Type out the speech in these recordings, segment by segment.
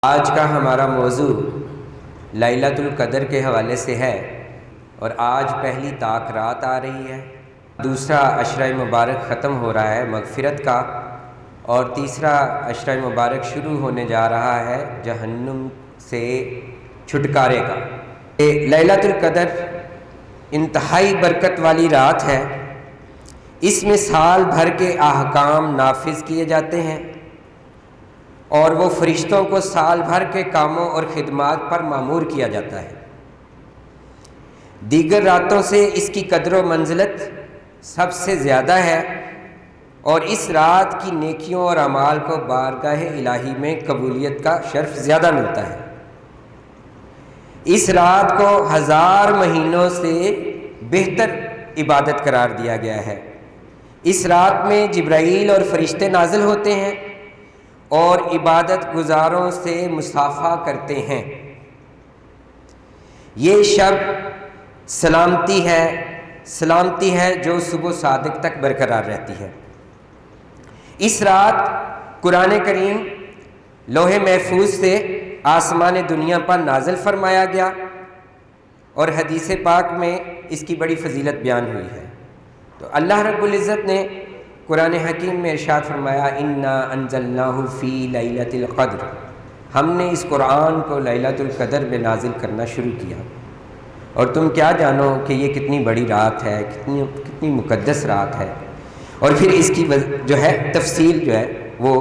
آج کا ہمارا موضوع لیلۃ القدر کے حوالے سے ہے، اور آج پہلی طاق رات آ رہی ہے، دوسرا عشرہ مبارک ختم ہو رہا ہے مغفرت کا، اور تیسرا عشرہ مبارک شروع ہونے جا رہا ہے جہنم سے چھٹکارے کا۔ لیلۃ القدر انتہائی برکت والی رات ہے۔ اس میں سال بھر کے احکام نافذ کیے جاتے ہیں، اور وہ فرشتوں کو سال بھر کے کاموں اور خدمات پر مامور کیا جاتا ہے۔ دیگر راتوں سے اس کی قدر و منزلت سب سے زیادہ ہے، اور اس رات کی نیکیوں اور اعمال کو بارگاہ الہی میں قبولیت کا شرف زیادہ ملتا ہے۔ اس رات کو 1000 مہینوں سے بہتر عبادت قرار دیا گیا ہے۔ اس رات میں جبرائیل اور فرشتے نازل ہوتے ہیں اور عبادت گزاروں سے مصافحہ کرتے ہیں۔ یہ شب سلامتی ہے جو صبح صادق تک برقرار رہتی ہے۔ اس رات قرآن کریم لوح محفوظ سے آسمان دنیا پر نازل فرمایا گیا، اور حدیث پاک میں اس کی بڑی فضیلت بیان ہوئی ہے۔ تو اللہ رب العزت نے قرآن حکیم میں ارشاد فرمایا، انا انزلناہ فی لیلۃ القدر، ہم نے اس قرآن کو لیلۃ القدر میں نازل کرنا شروع کیا۔ اور تم کیا جانو کہ یہ کتنی بڑی رات ہے، کتنی مقدس رات ہے، اور پھر اس کی تفصیل وہ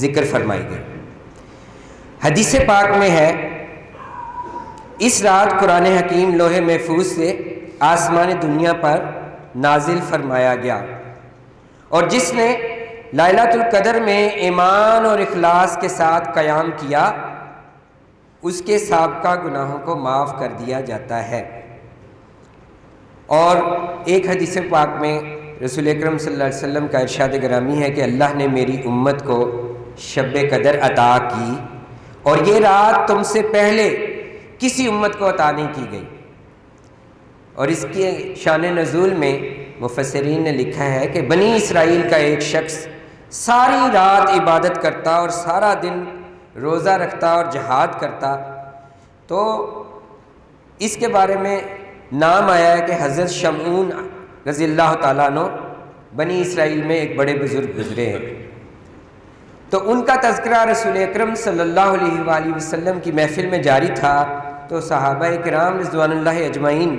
ذکر فرمائی گئی۔ حدیث پاک میں ہے، اس رات قرآن حکیم لوح محفوظ سے آسمان دنیا پر نازل فرمایا گیا، اور جس نے لیلۃ القدر میں ایمان اور اخلاص کے ساتھ قیام کیا، اس کے سابقہ گناہوں کو معاف کر دیا جاتا ہے۔ اور ایک حدیث پاک میں رسول اکرم صلی اللہ علیہ وسلم کا ارشاد گرامی ہے کہ اللہ نے میری امت کو شب قدر عطا کی، اور یہ رات تم سے پہلے کسی امت کو عطا نہیں کی گئی۔ اور اس کے شان نزول میں مفسرین نے لکھا ہے کہ بنی اسرائیل کا ایک شخص ساری رات عبادت کرتا اور سارا دن روزہ رکھتا اور جہاد کرتا، تو اس کے بارے میں نام آیا ہے کہ حضرت شمعون رضی اللہ تعالیٰ عنہ بنی اسرائیل میں ایک بڑے بزرگ گزرے ہیں۔ تو ان کا تذکرہ رسول اکرم صلی اللہ علیہ وآلہ وسلم کی محفل میں جاری تھا، تو صحابہ کرام رضوان اللہ اجمعین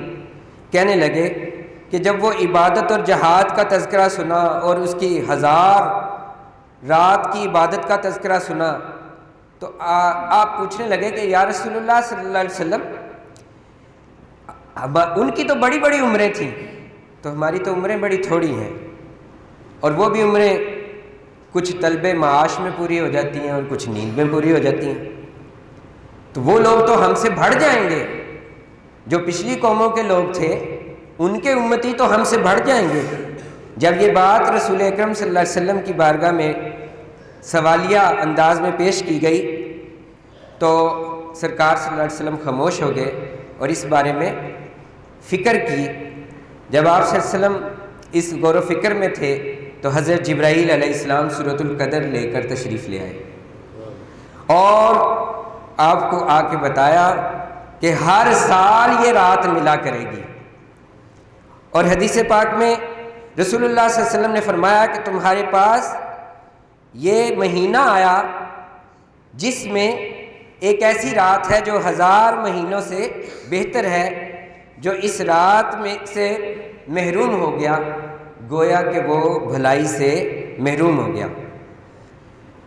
کہنے لگے کہ جب وہ عبادت اور جہاد کا تذکرہ سنا اور اس کی 1000 رات کی عبادت کا تذکرہ سنا، تو آپ پوچھنے لگے کہ یا رسول اللہ صلی اللہ علیہ وسلم، ان کی تو بڑی بڑی عمریں تھیں، تو ہماری تو عمریں بڑی تھوڑی ہیں، اور وہ بھی عمریں کچھ طلب معاش میں پوری ہو جاتی ہیں اور کچھ نیند میں پوری ہو جاتی ہیں، تو وہ لوگ تو ہم سے بڑھ جائیں گے، جو پچھلی قوموں کے لوگ تھے ان کے امتی تو ہم سے بڑھ جائیں گے۔ جب یہ بات رسول اکرم صلی اللہ علیہ وسلم کی بارگاہ میں سوالیہ انداز میں پیش کی گئی، تو سرکار صلی اللہ علیہ وسلم خاموش ہو گئے اور اس بارے میں فکر کی۔ جب آپ صلی اللہ علیہ وسلم اس غور و فکر میں تھے، تو حضرت جبرائیل علیہ السلام سورۃ القدر لے کر تشریف لے آئے، اور آپ کو آ کے بتایا کہ ہر سال یہ رات ملا کرے گی۔ اور حدیث پاک میں رسول اللہ صلی اللہ علیہ وسلم نے فرمایا کہ تمہارے پاس یہ مہینہ آیا جس میں ایک ایسی رات ہے جو 1000 مہینوں سے بہتر ہے، جو اس رات میں سے محروم ہو گیا گویا کہ وہ بھلائی سے محروم ہو گیا۔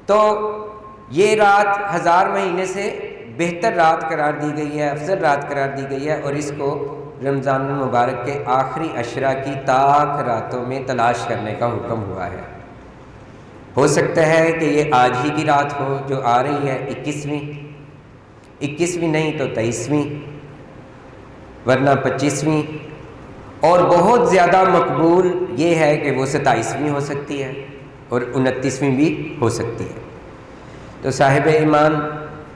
تو یہ رات 1000 مہینے سے بہتر رات قرار دی گئی ہے، افضل رات قرار دی گئی ہے، اور اس کو رمضان المبارک کے آخری عشرہ کی طاق راتوں میں تلاش کرنے کا حکم ہوا ہے۔ ہو سکتا ہے کہ یہ آج ہی کی رات ہو جو آ رہی ہے، 21ویں نہیں تو 23ویں، ورنہ 25ویں، اور بہت زیادہ مقبول یہ ہے کہ وہ 27ویں ہو سکتی ہے اور 29ویں بھی ہو سکتی ہے۔ تو صاحب ایمان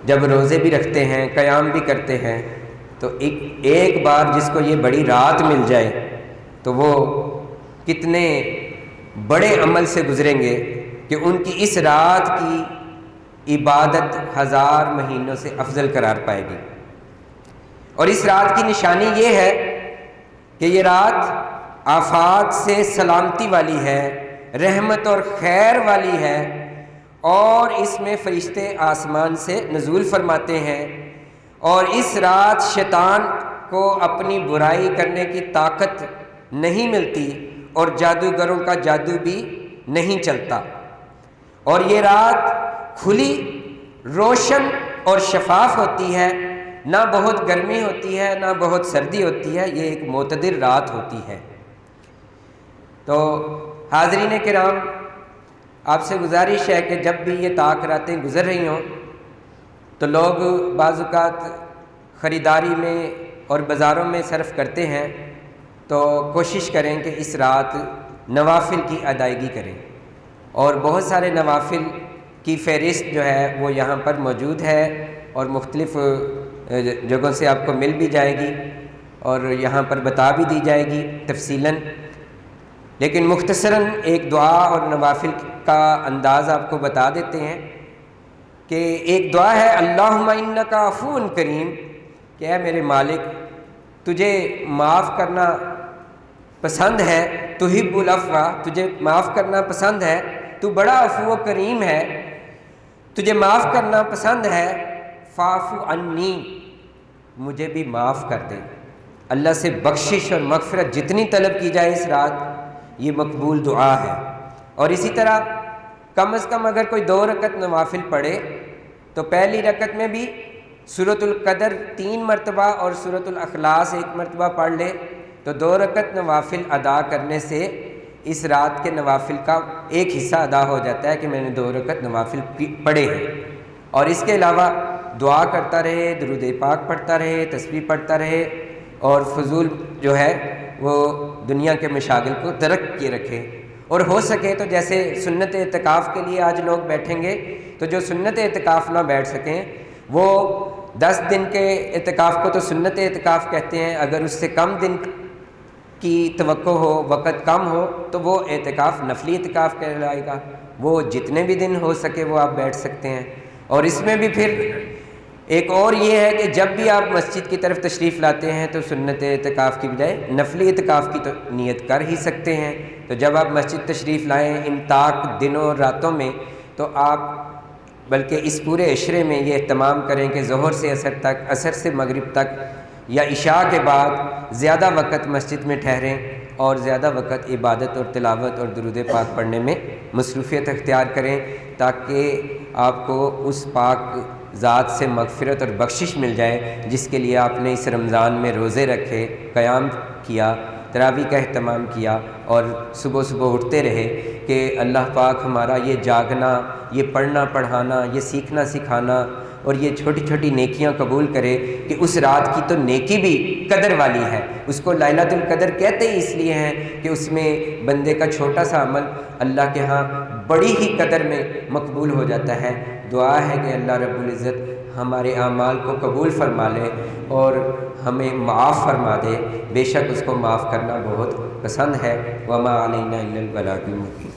جب روزے بھی رکھتے ہیں، قیام بھی کرتے ہیں، تو ایک بار جس کو یہ بڑی رات مل جائے تو وہ کتنے بڑے عمل سے گزریں گے کہ ان کی اس رات کی عبادت 1000 مہینوں سے افضل قرار پائے گی۔ اور اس رات کی نشانی یہ ہے کہ یہ رات آفات سے سلامتی والی ہے، رحمت اور خیر والی ہے، اور اس میں فرشتے آسمان سے نزول فرماتے ہیں، اور اس رات شیطان کو اپنی برائی کرنے کی طاقت نہیں ملتی اور جادوگروں کا جادو بھی نہیں چلتا، اور یہ رات کھلی، روشن اور شفاف ہوتی ہے، نہ بہت گرمی ہوتی ہے نہ بہت سردی ہوتی ہے، یہ ایک معتدل رات ہوتی ہے۔ تو حاضرین کرام، آپ سے گزارش ہے کہ جب بھی یہ طاق راتیں گزر رہی ہوں تو لوگ بعض اوقات خریداری میں اور بازاروں میں صرف کرتے ہیں، تو کوشش کریں کہ اس رات نوافل کی ادائیگی کریں، اور بہت سارے نوافل کی فہرست جو ہے وہ یہاں پر موجود ہے، اور مختلف جگہوں سے آپ کو مل بھی جائے گی اور یہاں پر بتا بھی دی جائے گی تفصیلاً، لیکن مختصراً ایک دعا اور نوافل کا انداز آپ کو بتا دیتے ہیں کہ ایک دعا ہے اللہم انک عفو کریم، کہ اے میرے مالک تجھے معاف کرنا پسند ہے، تحب العفو، تجھے معاف کرنا پسند ہے، تو بڑا عفو و کریم ہے، تجھے معاف کرنا پسند ہے، فاعف عنی، مجھے بھی معاف کر دے۔ اللہ سے بخشش اور مغفرت جتنی طلب کی جائے اس رات، یہ مقبول دعا ہے۔ اور اسی طرح کم از کم اگر کوئی 2 رکعت نوافل پڑھے تو پہلی رکعت میں بھی سورۃ القدر 3 مرتبہ اور سورۃ الاخلاص 1 مرتبہ پڑھ لے تو 2 رکعت نوافل ادا کرنے سے اس رات کے نوافل کا ایک حصہ ادا ہو جاتا ہے کہ میں نے 2 رکعت نوافل پڑھے ہیں۔ اور اس کے علاوہ دعا کرتا رہے، درود پاک پڑھتا رہے، تسبیح پڑھتا رہے، اور فضول جو ہے وہ دنیا کے مشاغل کو ترک کیے رکھے، اور ہو سکے تو جیسے سنت اعتکاف کے لیے آج لوگ بیٹھیں گے تو جو سنت اعتکاف نہ بیٹھ سکیں وہ 10 دن کے اعتکاف کو تو سنت اعتکاف کہتے ہیں، اگر اس سے کم دن کی توقع ہو، وقت کم ہو، تو وہ اعتکاف نفلی اعتکاف کہلائے گا، وہ جتنے بھی دن ہو سکے وہ آپ بیٹھ سکتے ہیں۔ اور اس میں بھی پھر ایک اور یہ ہے کہ جب بھی آپ مسجد کی طرف تشریف لاتے ہیں تو سنت اعتکاف کی بجائے نفلی اعتکاف کی تو نیت کر ہی سکتے ہیں۔ تو جب آپ مسجد تشریف لائیں ان طاق دنوں اور راتوں میں، تو آپ بلکہ اس پورے عشرے میں یہ اہتمام کریں کہ ظہر سے عصر تک، عصر سے مغرب تک یا عشاء کے بعد زیادہ وقت مسجد میں ٹھہریں اور زیادہ وقت عبادت اور تلاوت اور درود پاک پڑھنے میں مصروفیت اختیار کریں، تاکہ آپ کو اس پاک ذات سے مغفرت اور بخشش مل جائے جس کے لیے آپ نے اس رمضان میں روزے رکھے، قیام کیا، تراویح کا اہتمام کیا، اور صبح صبح اٹھتے رہے کہ اللہ پاک ہمارا یہ جاگنا، یہ پڑھنا پڑھانا، یہ سیکھنا سکھانا اور یہ چھوٹی چھوٹی نیکیاں قبول کرے، کہ اس رات کی تو نیکی بھی قدر والی ہے۔ اس کو لیلۃ القدر کہتے ہی اس لیے ہیں کہ اس میں بندے کا چھوٹا سا عمل اللہ کے ہاں بڑی ہی قدر میں مقبول ہو جاتا ہے۔ دعا ہے کہ اللہ رب العزت ہمارے اعمال کو قبول فرما لے اور ہمیں معاف فرما دے، بے شک اس کو معاف کرنا بہت پسند ہے۔ وما علینا الا البلاغ المبین۔